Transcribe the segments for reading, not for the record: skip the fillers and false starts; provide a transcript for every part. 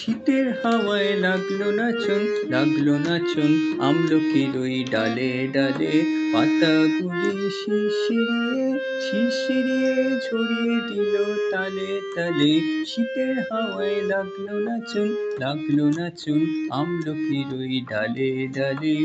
শীতের হাওয়ায় লাগলো নাচন আমলকির ওই ডালে ডালে, পাতাগুলি শিরশিরিয়ে ঝরিয়ে দিল তালে তালে। শীতের হাওয়ায় লাগলো নাচন আমলকির ওই ডালে ডালে।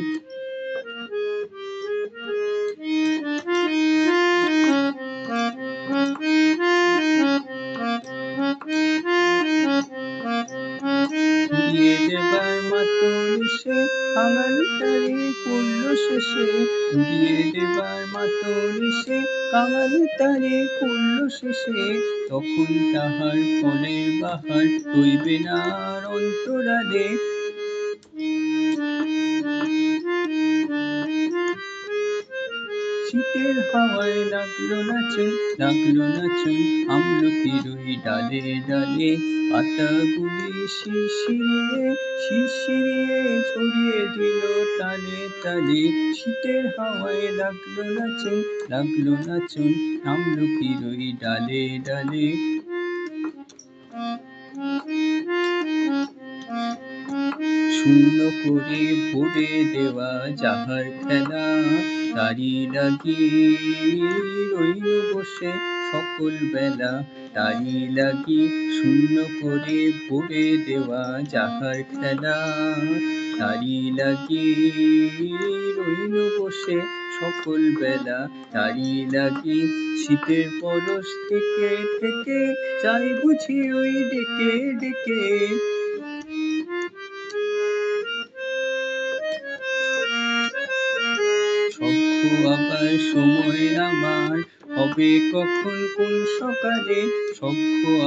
উড়িয়ে দেবার মাতন এসে কাঙালটারে করল শেষে, উড়িয়ে দেবার মাতন এসে কাঙালটারে করল শেষে। তখন তাহার ফলের বাহার রইবে না আর অন্তরালে। শীতের হাওয়ায় লাগলো নাচন আমলকির ওই ডালে ডালে, পাতাগুলি শিরশিরিয়ে ঝরিয়ে দিল তালে তালে। শীতের হাওয়ায় লাগলো নাচন আমলকির ওই ডালে ডালে। শূন্য করে ভরে দেওয়া যাহার খেলা, তারি লাগি রইল বসে সকল বেলা। তারি লাগি শূন্য করে ভরে দেওয়া যাহার খেলা, তারি লাগি রইল বসে সকল বেলা। তারি লাগি শীতের পরশ থেকে থেকে যাই বুঝি ওই ডেকে ডেকে। আবার সময় আমার হবে কখন কোন সকালে,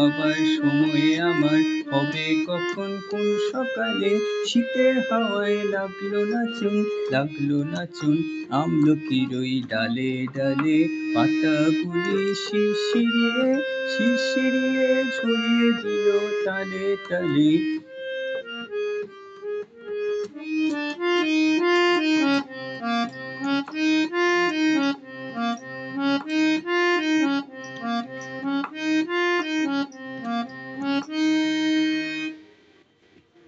আবার সময় আমার হবে কখন কোন সকালে। শীতের হাওয়ায় লাগলো নাচন আমলকির ওই ডালে ডালে, পাতাগুলি শিরশিরিয়ে ঝরিয়ে দিল তালে তালে।